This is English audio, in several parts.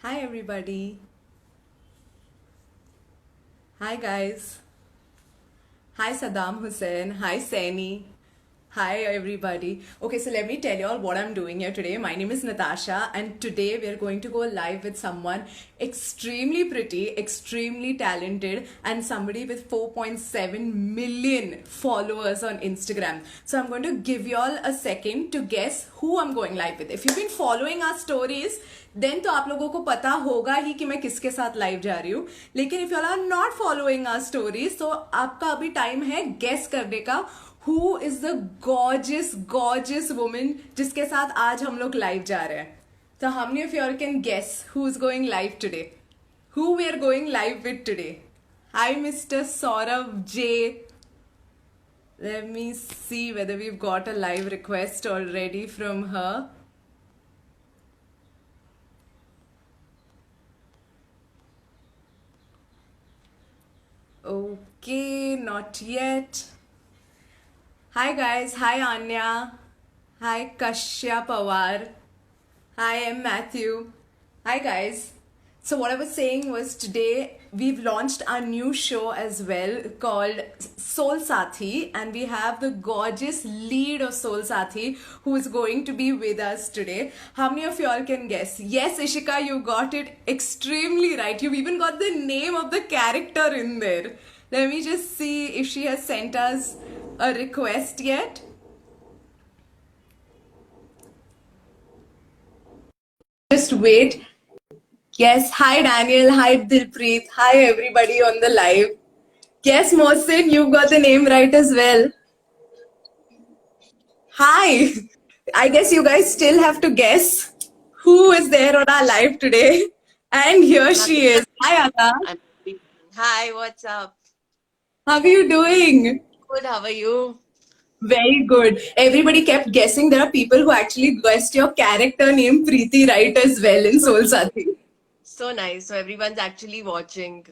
Hi, everybody. Hi, guys. Hi, Saddam Hussein. Hi, Saini. Hi, everybody. Okay, so let me tell you all what I'm doing here today. My name is Natasha, and today we are going to go live with someone extremely pretty, extremely talented, and somebody with 4.7 million followers on Instagram. So I'm going to give you all a second to guess who I'm going live with. If you've been following our stories, then तो आप लोगों को पता होगा ही कि मैं किसके साथ लाइव जा रही हूँ. लेकिन if you are not following our stories तो आपका अभी टाइम है गेस करने का. Who is the gorgeous gorgeous woman जिसके साथ आज हम लोग लाइव जा रहे हैं. So how many of you all can guess who's going live today? Who we are going live with today? Hi, Mr. Saurav J. Let me see whether we've got a live request already from her. Okay, not yet. Hi guys, hi Anya. Hi Kashya Pawar. Hi, I'm Matthew. Hi guys. So what I was saying was today we've launched our new show as well called Soul Sathi, and we have the gorgeous lead of Soul Sathi who is going to be with us today. How many of you all can guess? Yes, Ishika, you got it extremely right. You've even got the name of the character in there. Let me just see if she has sent us a request yet. Just wait. Yes, hi Daniel, hi Dilpreet, hi everybody on the live. Yes, Mohsin, you got the name right as well. Hi. I guess you guys still have to guess who is there on our live today. And here she Nothing. is. Hi, Ada. I'm Hi, what's up? How are you doing? Good, how are you? Very good. Everybody kept guessing. There are people who actually guessed your character name Preeti right as well in Soul Sathi. So nice. So everyone's actually watching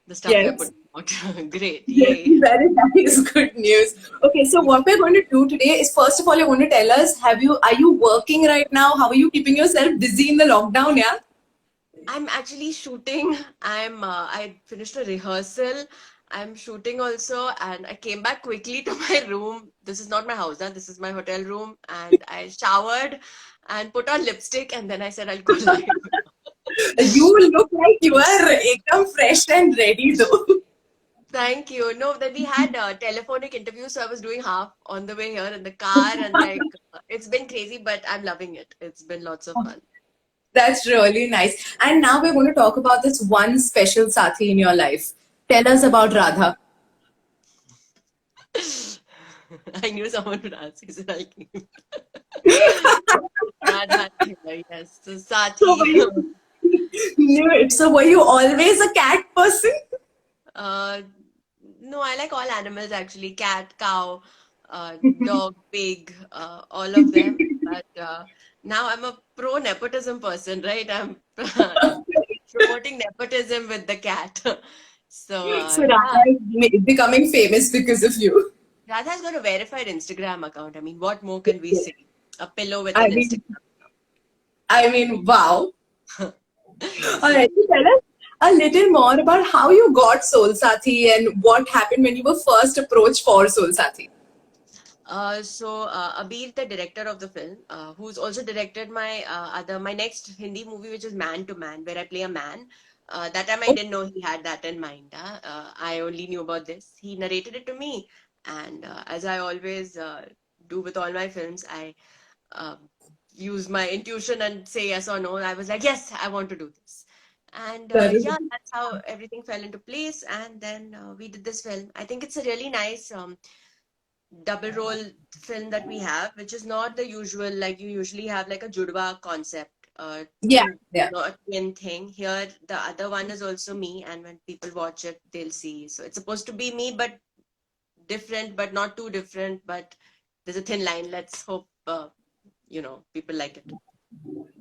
the stuff you're Yes. putting out. Great. Yes, Yay. very nice. Good news. Okay, so what we're going to do today is first of all, you're going to tell us, are you working right now? How are you keeping yourself busy in the lockdown? Yeah. I'm actually shooting. I finished a rehearsal. I'm shooting also, and I came back quickly to my room. This is not my house, now. This is my hotel room, and I showered and put on lipstick, and then I said I'll go live. You look like you are ekdam fresh and ready though. Thank you. No, then we had a telephonic interview, so I was doing half on the way here in the car, and it's been crazy, but I'm loving it. It's been lots of fun. That's really nice. And now we're going to talk about this one special Sathi in your life. Tell us about Radha. I knew someone would ask. Is it like Radha? Yes, so So were Sati. you knew it? So were you always a cat person? Uh, no, I like all animals actually. Cat, cow, dog, pig, all of them. But now I'm a pro nepotism person, right? I'm promoting nepotism with the cat. So So yeah, Radha is becoming famous because of you. Radha's got a verified Instagram account. I mean, what more can we say? A pillow with I an mean, Instagram. wow. All So right, so tell us a little more about how you got Soul Sathi and what happened when you were first approached for Soul Sathi. Abir, the director of the film, who's also directed my next Hindi movie, which is Man to Man, where I play a man. That time I didn't know he had that in mind. I only knew about this. He narrated it to me, and as I always do with all my films, I uh, use my intuition and say yes or no. I was like, yes, I want to do this. And yeah, that's how everything fell into place. And then we did this film. I think it's a really nice double role film that we have, which is not the usual, like you usually have like a Judwa concept, Yeah, yeah. a twin thing. Here, the other one is also me, and when people watch it, they'll see. So it's supposed to be me, but different, but not too different. But there's a thin line. Let's hope, people like it.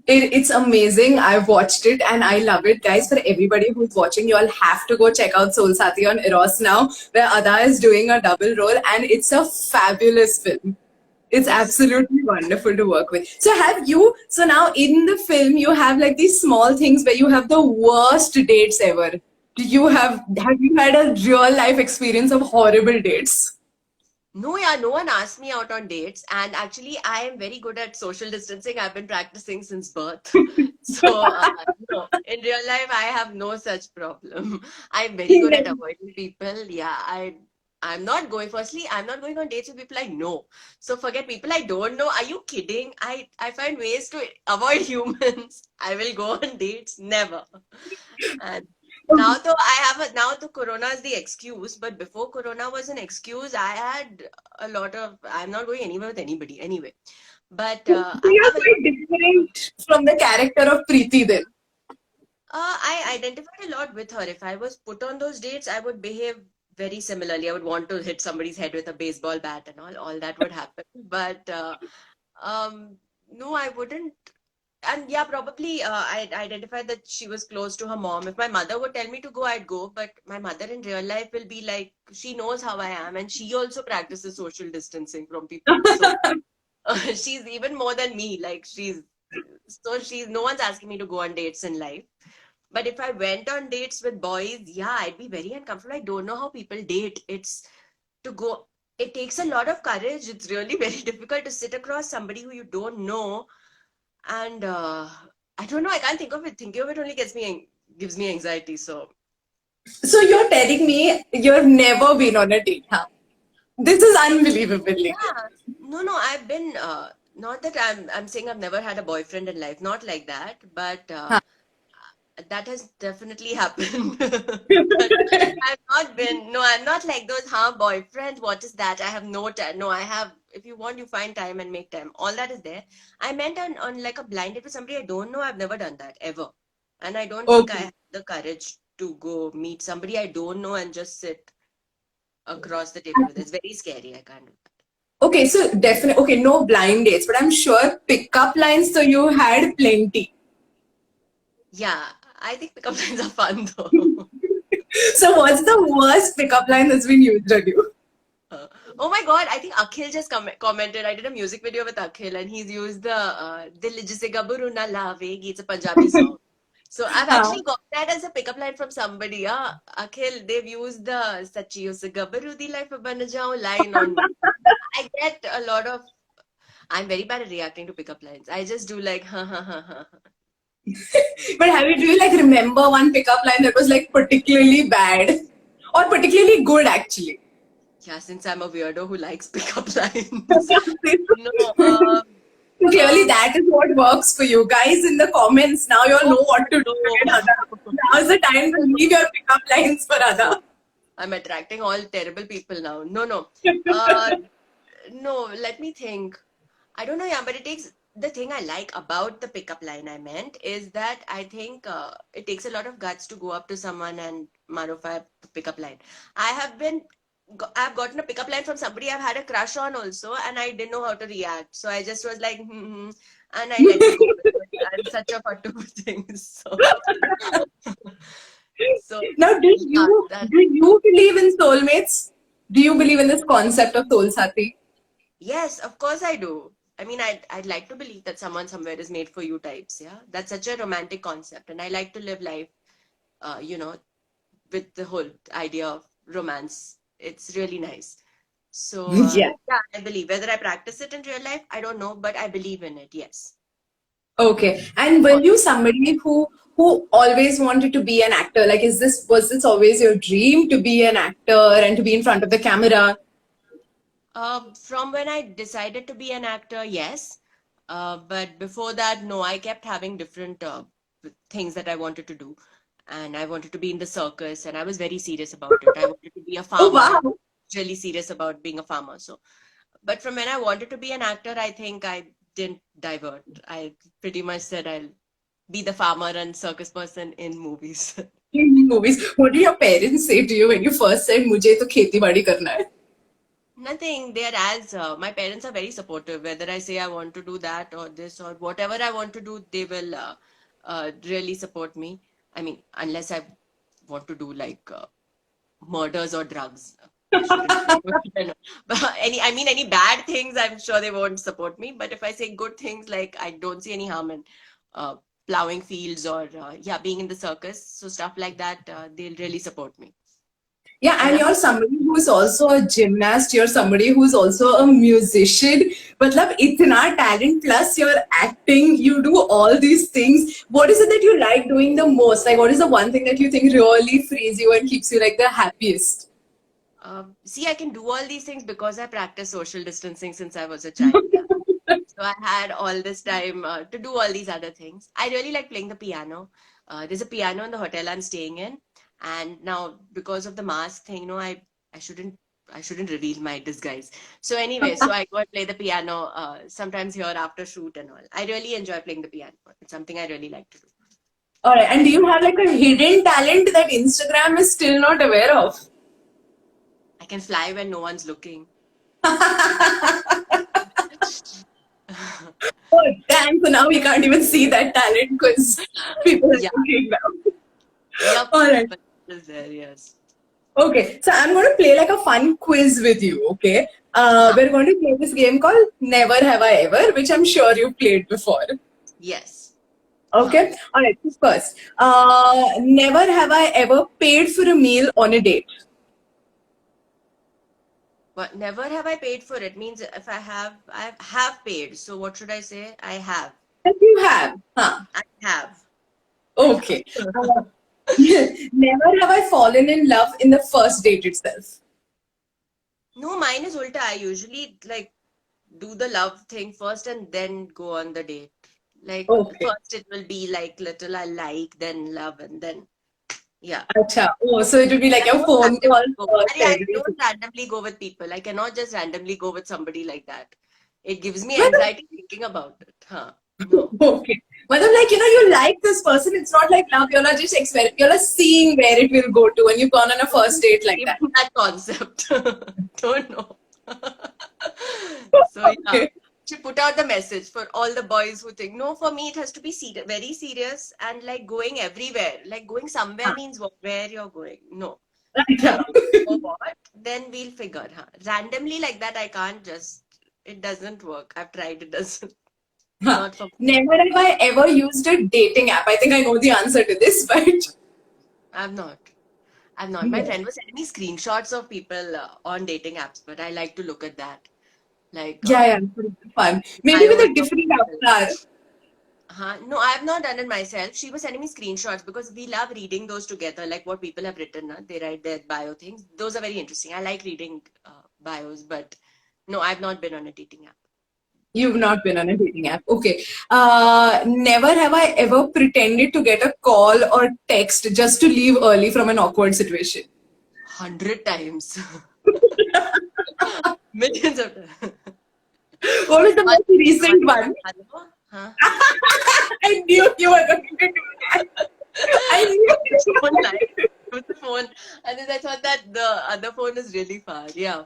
It's amazing. I've watched it and I love it. Guys, for everybody who's watching, you all have to go check out Soul Sathi on Eros now, where Ada is doing a double role and it's a fabulous film. It's absolutely wonderful to work with. So now in the film, you have like these small things where you have the worst dates ever. Have you had a real life experience of horrible dates? No, yeah, no one asked me out on dates. And actually, I am very good at social distancing. I've been practicing since birth. So, no, in real life, I have no such problem. I'm very good at avoiding people. Yeah, I'm not going, firstly, I'm not going on dates with people I know. So forget people I don't know. Are you kidding? I find ways to avoid humans. I will go on dates. Never. And now though now the corona is the excuse, but before corona was an excuse, I had a lot of I'm not going anywhere with anybody anyway. But I You're have a lot quite different from the character of Preeti then. I identified a lot with her. If I was put on those dates, I would behave very similarly. I would want to hit somebody's head with a baseball bat and all that would happen. But um no, I wouldn't. And yeah, probably I identified that she was close to her mom. If my mother would tell me to go, I'd go. But my mother in real life will be like, she knows how I am, and she also practices social distancing from people. So she's even more than me. Like she's no one's asking me to go on dates in life. But if I went on dates with boys, yeah, I'd be very uncomfortable. I don't know how people date. It's to go. It takes a lot of courage. It's really very difficult to sit across somebody who you don't know and I don't know. I can't think of it. Thinking of it only gives me anxiety. So So you're telling me you've never been on a date, huh? This is unbelievably. yeah, no. I've been not that I'm saying I've never had a boyfriend in life. Not like that, but Huh. that has definitely happened. But I've not been. No, I'm not like those. Huh, boyfriend? What is that? I have no time. No, I have. If you want, you find time and make time. All that is there. I meant on like a blind date with somebody I don't know. I've never done that ever, and I don't think I Okay. have the courage to go meet somebody I don't know and just sit across the table with. It's very scary. I can't do that. Okay, so definitely, okay, no blind dates, but I'm sure pickup lines, so you had plenty. Yeah, I think pickup lines are fun though. So what's the worst pickup line that's been used on you? Oh my God, I think Akhil just commented. I did a music video with Akhil and he's used the Dil Jise Gabru Na Lavegi. It's a Punjabi song. So I've Huh. actually got that as a pickup line from somebody. Akhil, they've used the Sachi Us Gabru Di Life Ban Jao line on me. I get a lot of. I'm very bad at reacting to pickup lines. I just do like, ha ha ha ha. But do you like remember one pickup line that was like particularly bad or particularly good actually? Yeah, since I'm a weirdo who likes pickup lines. No, So clearly um, that is what works for you guys in the comments. Now you all oh know what to do no. again, Ada. Now's the time to leave your pickup lines for Ada. I'm attracting all terrible people now. No, no. Uh, no, let me think. I don't know, yeah, but it takes the thing I like about the pickup line I meant is that I think it takes a lot of guts to go up to someone and modify a pickup line. I have been, I've gotten a pickup line from somebody I've had a crush on also, and I didn't know how to react. So I just was like, and I let it go. I'm such a fatu things. So, so Now, yeah, that. do you believe in soulmates? Do you believe in this concept of soul sati? Yes, of course I do. I mean, I'd like to believe that someone somewhere is made for you types. Yeah, that's such a romantic concept, and I like to live life, you know, with the whole idea of romance. It's really nice. So Yeah. yeah, I believe whether I practice it in real life, I don't know, but I believe in it. Yes. Okay. And were you somebody who always wanted to be an actor? Like, was this always your dream to be an actor and to be in front of the camera? From when I decided to be an actor, yes. But before that, no, I kept having different things that I wanted to do. And I wanted to be in the circus, and I was very serious about it. I wanted to be a Oh farmer. I wow. was really serious about being a farmer. So, but from when I wanted to be an actor, I think I didn't divert. I pretty much said I'll be the farmer and circus person in movies. In movies. What did your parents say to you when you first said मुझे तो खेती बाड़ी करना है? Nothing. They're as my parents are very supportive. Whether I say I want to do that or this or whatever I want to do, they will really support me. I mean, unless I want to do like murders or drugs. I shouldn't say good. I know. But any bad things, I'm sure they won't support me. But if I say good things, like I don't see any harm in uh, plowing fields or yeah, being in the circus. So stuff like that, they'll really support me. Yeah, And and you're somebody who's also a gymnast, you're somebody who's also a musician. Matlab, itna talent plus you're acting, you do all these things. What is it that you like doing the most? Like, what is the one thing that you think really frees you and keeps you like the happiest? see, I can do all these things because I practice social distancing since I was a child. Yeah. So I had all this time to do all these other things. I really like playing the piano. There's a piano in the hotel I'm staying in, and now because of the mask thing, I shouldn't I shouldn't reveal my disguise. So anyway, so I go and play the piano sometimes here after shoot and all. I really enjoy playing the piano. It's something I really like to do. All right, and do you have like a hidden talent that Instagram is still not aware of? I can fly when no one's looking. Oh, damn. So now we can't even see that talent because people are Yeah, looking now. yep. All right. But it's there, yes. Okay. So I'm going to play like a fun quiz with you. Okay. Huh. We're going to play this game called Never Have I Ever, which I'm sure you've played before. Yes. Huh. Okay. All right. So first, never have I ever paid for a meal on a date. But never have I paid for it. Means if I have paid. So what should I say? I have. Yes, you have. Huh. I have. Okay. Never have I fallen in love in the first date itself. No, mine is ulta. I usually like do the love thing first and then go on the date. Like Okay. first it will be like little I like, then love, and then yeah. Acha. Oh, so it will be like I your don't phone call randomly go. first, I everything. don't randomly go with people. I cannot just randomly go with somebody like that. It gives me Well, anxiety thinking about it. Huh? No. okay. Matlab, like, you like this person. It's not like love. You're not just you're not seeing where it will go to when you've gone on a first date like Even that. that concept. Don't know. So yeah, Okay. should put out the message for all the boys who think, no, for me it has to be very serious and like going everywhere. Like going somewhere Huh. means where you're going. No. Right. If or what, then we'll figure. Huh? Randomly like that, I can't just. It doesn't work. I've tried. It doesn't. Huh. Not for me. Never have I ever used a dating app. I think I know the answer to this, but I'm not. I'm not. My yeah, friend was sending me screenshots of people on dating apps, but I like to look at that. Like yeah, pretty fun. Maybe with bios a of different people. avatar. No, I have not done it myself. She was sending me screenshots because we love reading those together, like what people have written. They write their bio things. Those are very interesting. I like reading bios, but no, I've not been on a dating app. You've not been on a dating app. Okay. Never have I ever pretended to get a call or text just to leave early from an awkward situation. 100 times. Millions of times. What was the most recent one? Hello? Huh? I knew you were going to do that. I knew Phone line. It was the phone. And then I thought that the other phone is really far. Yeah.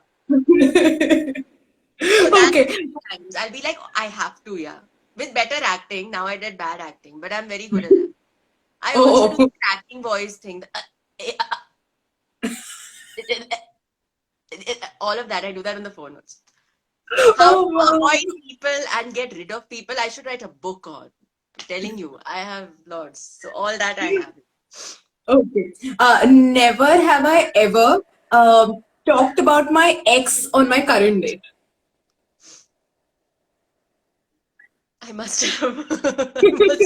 So that Okay. times I'll be like, I have to, yeah. With better acting, now I did bad acting, but I'm very good at that. I also do Oh, the acting voice thing. All of that, I do that on the phone also. How oh, to wow. avoid people and get rid of people. I should write a book on. I'm telling you, I have lots. So all that I have. Okay. Never have I ever talked about my ex on my current date. I must have. I must,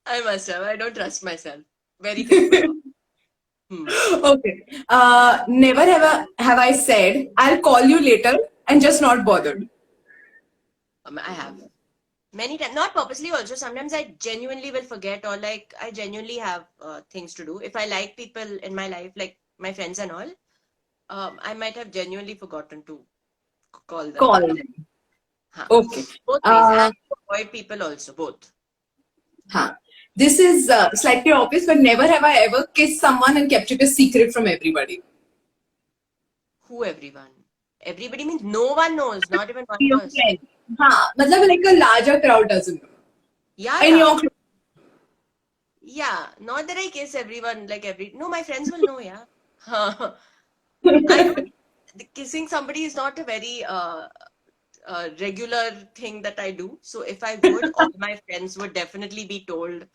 I must have. I don't trust myself. Very careful. Hmm. Okay. Never have I said, I'll call you later and just not bothered. I have. Many times, not purposely also. Sometimes I genuinely will forget or like I genuinely have things to do. If I like people in my life, like my friends and all, I might have genuinely forgotten to call them. Call them. Huh. Okay. Both ways. Uh, And to avoid people also, both. huh. This is slightly obvious, but never have I ever kissed someone and kept it a secret from everybody. Who everyone? Everybody means no one knows, not even one Your person. friend. Huh. Matlab like a larger crowd doesn't know. Yeah, In yeah. your Yeah. Not that I kiss everyone, like no, my friends will know, yeah. I know kissing somebody is not a very regular thing that I do. So if I would, all my friends would definitely be told,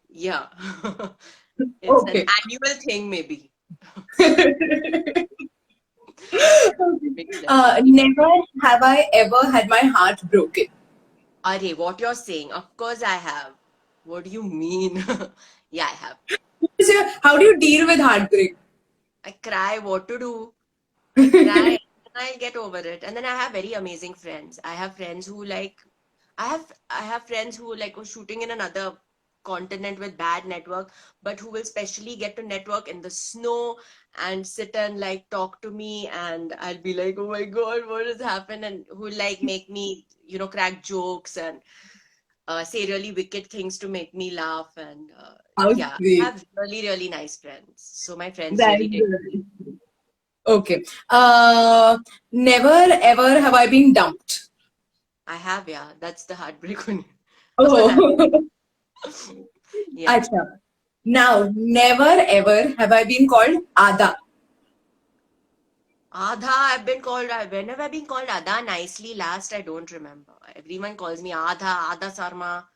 yeah, it's an Okay. annual thing, maybe. Maybe that. Never have I ever had my heart broken. Are what you're saying? Of course I have. What do you mean? Yeah, I have. So how do you deal with heartbreak? I cry. What to do? I cry and I get over it. And then I have very amazing friends. I have friends who like I have friends who like were shooting in another continent with bad network, but who will specially get to network in the snow and sit and like talk to me, and I'll be like, oh my God, what has happened? And who like make me, crack jokes and say really wicked things to make me laugh. And How yeah, I sweet. have really, really nice friends. So my friends That's really take. good. Okay. Never ever have I been dumped. I have, yeah. That's the heartbreak one. Of course, I Oh. yeah. Acha. Now, never ever have I been called Ada. Adha, I've been called, whenever I've been called Ada nicely last, I don't remember. Everyone calls me Ada Sarma,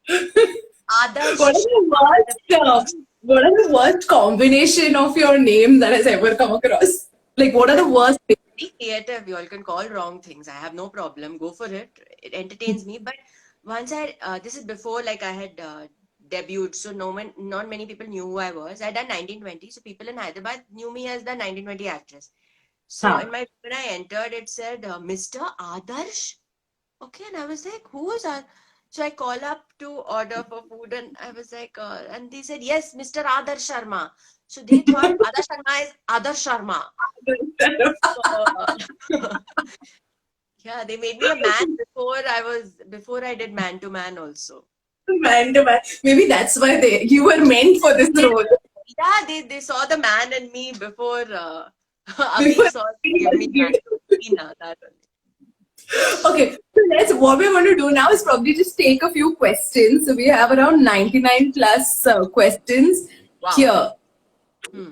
What Adarsh. are the worst, what are the worst combination of your name that has ever come across? Like, what are the I'm worst? very creative. You all can call wrong things. I have no problem. Go for it. It entertains me. But once this is before like I had debuted, so not many people knew who I was. I done 1920, so people in Hyderabad knew me as the 1920 actress. So Huh. in my when I entered, it said Mr. Adarsh. Okay, and I was like, who is that? So I call up to order for food, and I was like, and they said, yes, Mr. Adarsh Sharma. So they thought Adarsh Sharma is Adarsh Sharma. So, yeah, they made me a man before I did man to man also. Man to man. Maybe that's why you were meant for this role. Yeah, they saw the man in me before Abhi Before saw give me anybody man did. to Tina, that only. Okay, so what we're going to do now is probably just take a few questions. So we have around 99 plus questions Wow. here. Hmm.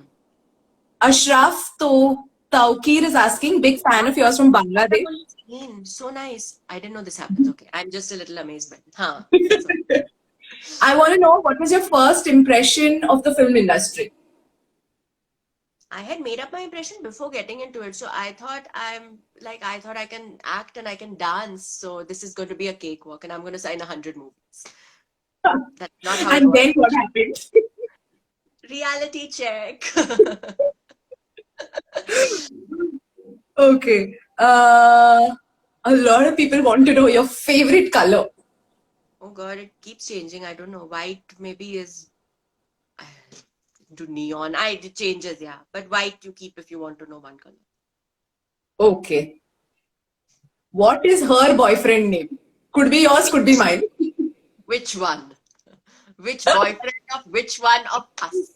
Ashraf Tawkir is asking, big fan of yours from Bangladesh. So nice. I didn't know this happens. Okay. I'm just a little amazed by it. Huh. So I want to know what was your first impression of the film industry? I had made up my impression before getting into it. So I thought I can act and I can dance. So this is going to be a cakewalk and I'm going to sign 100 movies. That's not how it And then works. what happened? Reality check. Okay. A lot of people want to know your favorite color. Oh God, it keeps changing. I don't know. White maybe is uh, to neon. It changes, yeah. But white you keep if you want to know one color. Okay. What is her boyfriend name? Could be yours, could be mine. Which one? Which boyfriend of which one of us?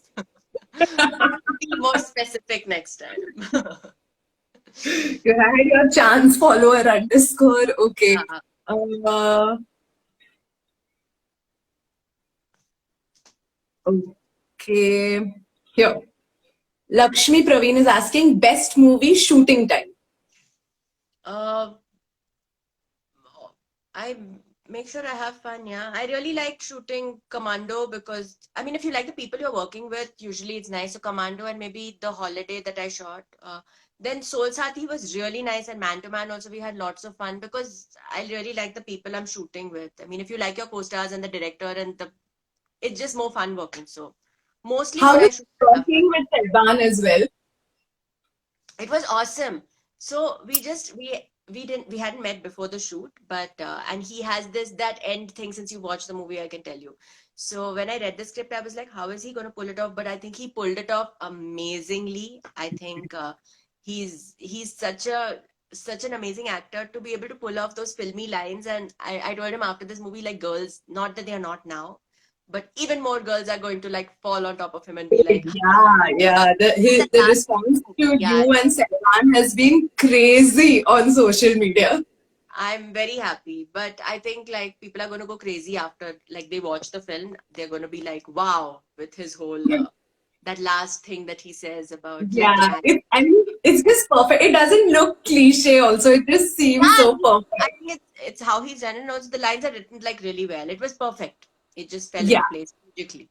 Be more specific next time. You had your chance follower underscore. Okay. Uh, Uh, okay. Here. Lakshmi Praveen is asking best movie shooting time. uh, I make sure I have fun, yeah. I really like shooting Commando because, I mean, if you like the people you're working with, usually it's nice. So Commando and maybe The Holiday that I shot. Then Soul Saathi was really nice, and Man to Man also we had lots of fun because I really like the people I'm shooting with. I mean, if you like your co-stars and the director and it's just more fun working. So mostly How what is I shoot, I have fun. working with Taiwan as well? It was awesome. So we hadn't met before the shoot, but and he has that end thing. Since you watched the movie, I can tell you. So when I read the script, I was like, how is he going to pull it off? But I think he pulled it off amazingly. I think he's such an amazing actor to be able to pull off those filmy lines. And I told him after this movie, like girls, not that they are not now, but even more girls are going to like fall on top of him and be like, Yeah, yeah. the The last response to yeah. you and Salman has been crazy on social media. I'm very happy, but I think like people are going to go crazy after like they watch the film. They're going to be like, "Wow!" with his whole. that last thing that he says about like Yeah, imagine. I mean, it's just perfect. It doesn't look cliche also. It just seems Yeah, so I perfect. think it's how he's done it. And also the lines are written like really well. It was perfect. It just fell Yeah. in place magically.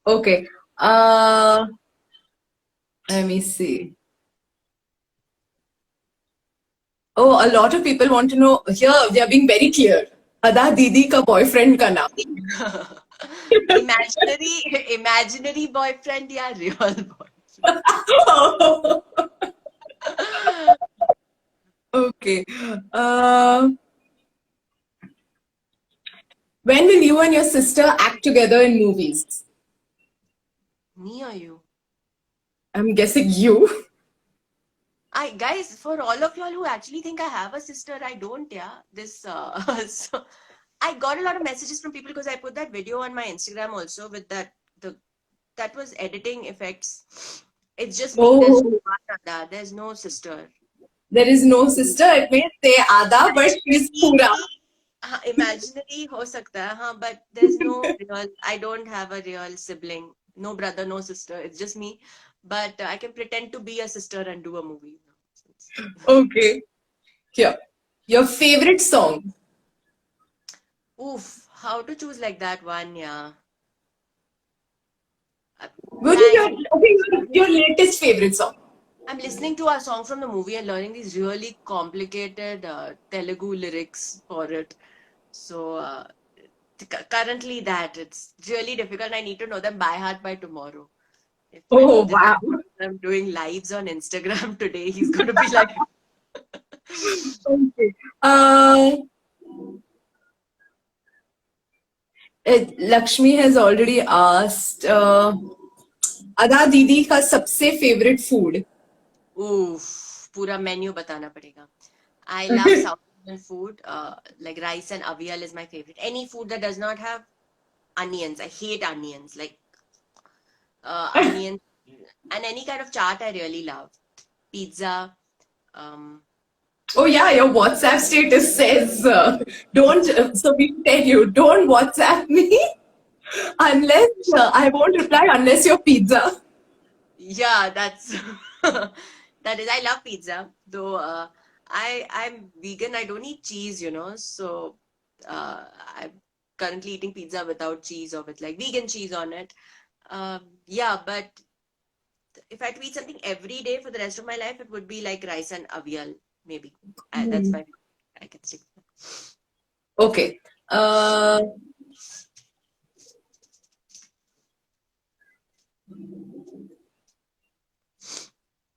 Okay. Uh, Let me see. Oh, a lot of people want to know. Here, we are being very clear. Ada Didi ka boyfriend ka naam. Imaginary boyfriend, yeah, real boyfriend. Okay. When will you and your sister act together in movies? Me or you? I'm guessing you. I guys, for all of y'all who actually think I have a sister, I don't, yeah. This so I got a lot of messages from people because I put that video on my Instagram also with that was editing effects. It's just me. There's Oh, no one Ada. There's no sister. there is no sister. It may say Ada, but she's pura. Imaginary, imaginary हो सकता है, हाँ, but there's no real. I don't have a real sibling. No brother, no sister. It's just me. But I can pretend to be a sister and do a movie. Okay. Here. Your favorite song. Oof, how to choose like that one? Yeah. What is your Thank. okay, your latest favorite song? I'm listening to a song from the movie and learning these really complicated Telugu lyrics for it. So currently, that it's really difficult. I need to know them by heart by tomorrow. If my Oh brother wow. I'm doing lives on Instagram today, he's going to be like, Okay. Uh, Lakshmi has already asked. Ada Didi का सबसे favorite food. oof, पूरा menu बताना पड़ेगा. I love South Indian food. Like rice and avial is my favorite. Any food that does not have onions. I hate onions. Like onions and any kind of chaat I really love. Pizza. Um, Oh yeah, your WhatsApp status says don't. So we tell you don't WhatsApp me unless I won't reply unless your pizza. yeah, that's that is. I love pizza, though. I'm vegan. I don't eat cheese, So I'm currently eating pizza without cheese or with like vegan cheese on it. Yeah, but if I had to eat something every day for the rest of my life, it would be like rice and avial, maybe. That's Hmm. my. I can stick. Okay. Uh,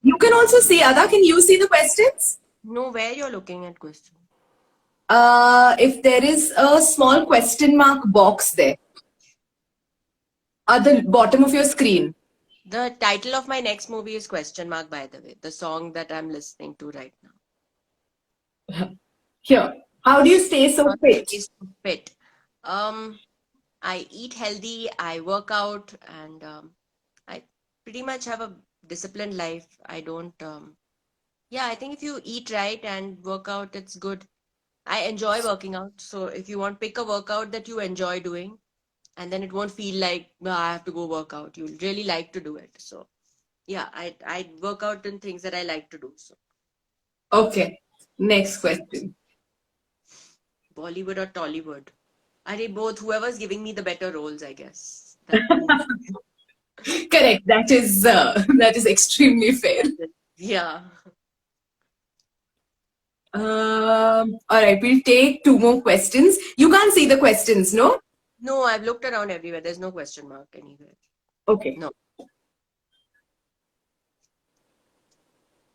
you can also see Ada. Can you see the questions? No, where you're looking at question. If there is a small question mark box there at the bottom of your screen. The title of my next movie is Question Mark, by the way. The song that I'm listening to right now. Here. How do you stay so fit? Is fit. Um, I eat healthy, I work out, and I pretty much have a disciplined life. I don't, yeah, I think if you eat right and work out, it's good. I enjoy working out. So if you want, pick a workout that you enjoy doing, and then it won't feel like, "Ah, I have to go work out." You'll really like to do it. So yeah, I work out in things that I like to do. So Okay. Next question. Bollywood or Tollywood? Are they both? Whoever's giving me the better roles, I guess. That movie. Correct. That is extremely fair. Yeah. All right, we'll take two more questions. You can't see the questions, no? No, I've looked around everywhere. There's no question mark anywhere. Okay. No.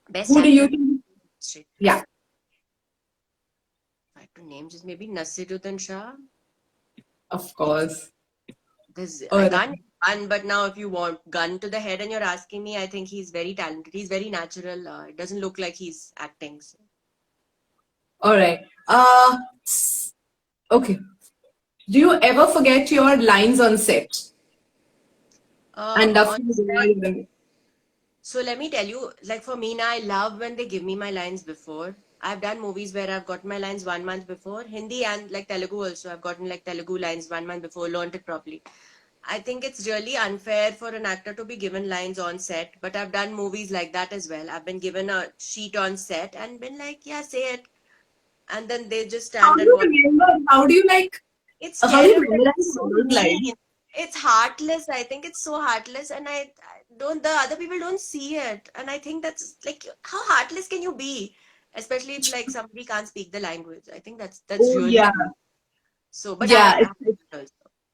Best Who do you actor. think? Straight. Yeah, If I had to name just maybe Nasiruddin Shah. of course. All I right. can't gun, but now if you want gun to the head and you're asking me, I think he's very talented. He's very natural. It doesn't look like he's acting. So. All right. Okay. Do you ever forget your lines on set? And On after set, you so let me tell you, like for me now, I love when they give me my lines before. I've done movies where I've gotten my lines 1 month before. Hindi and like Telugu also. I've gotten like Telugu lines 1 month before, learned it properly. I think it's really unfair for an actor to be given lines on set, but I've done movies like that as well. I've been given a sheet on set and been like, yeah, say it. And then they just How stand do and you watch. remember? How do you like? It's How do you terrible. memorize It's so those lines? mean. It's heartless. I think it's so heartless, and I don't. The other people don't see it, and I think that's like, how heartless can you be? Especially if like somebody can't speak the language. I think that's Oh really yeah, rude. So, but yeah.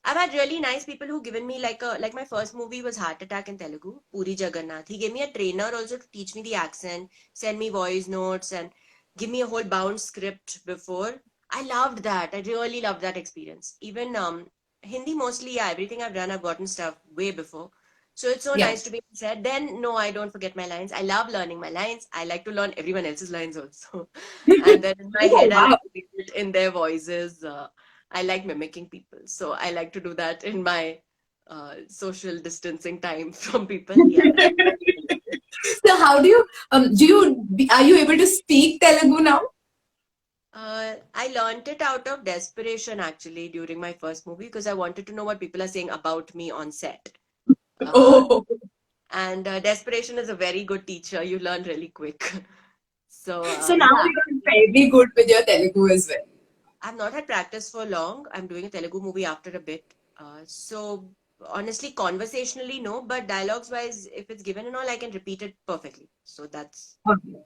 I've had really nice people who given me like my first movie was Heart Attack in Telugu, Puri Jagannath. He gave me a trainer also to teach me the accent, send me voice notes, and give me a whole bound script before. I loved that. I really loved that experience. Even Hindi mostly, yeah, everything I've done, I've gotten stuff way before. So it's so Yeah. nice to be said. Then no, I don't forget my lines. I love learning my lines. I like to learn everyone else's lines also. And then in my Oh head, I wow. like to be in their voices. I like mimicking people. So I like to do that in my social distancing time from people. Yeah. So how are you able to speak Telugu now? I learned it out of desperation actually during my first movie because I wanted to know what people are saying about me on set. Uh, Oh, and desperation is a very good teacher. You learn really quick. So so now yeah, you're very good with your Telugu as well. I've not had practice for long. I'm doing a Telugu movie after a bit. So honestly, conversationally, no, but dialogues wise, if it's given and all, I can repeat it perfectly. So that's Okay.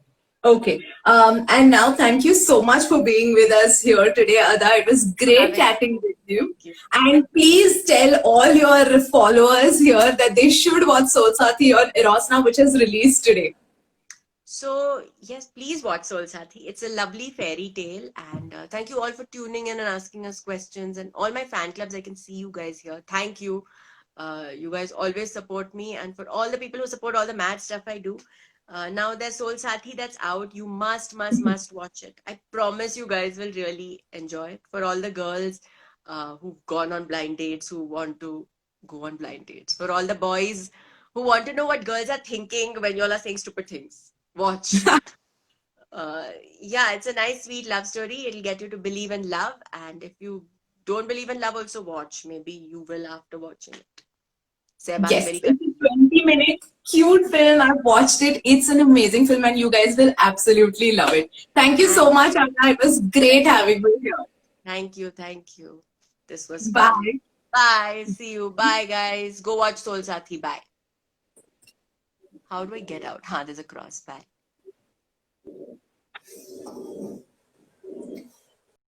Okay. And now thank you so much for being with us here today, Ada. It was great having chatting with you. you. And please tell all your followers here that they should watch Soul Saathi on Eros now, which is released today. So yes, please watch Soul Sathi. It's a lovely fairy tale, and thank you all for tuning in and asking us questions. And all my fan clubs, I can see you guys here. Thank you. You guys always support me, and for all the people who support all the mad stuff I do. Now there's Soul Sathi that's out. You must watch it. I promise you guys will really enjoy it. For all the girls who've gone on blind dates, who want to go on blind dates. For all the boys who want to know what girls are thinking when y'all are saying stupid things. Watch. Uh, yeah, it's a nice, sweet love story. It'll get you to believe in love. And if you don't believe in love, also watch. Maybe you will after watching it. Seba is Yes, very it's a 20-minute cute film. I've watched it. It's an amazing film, and you guys will absolutely love it. Thank you so thank, much, Anna. It was great having you here. thank you. This was fun. Bye. Bye. See you. Bye, guys. Go watch Soul Sathi. Bye. How do I get out? There's a cross. Bye.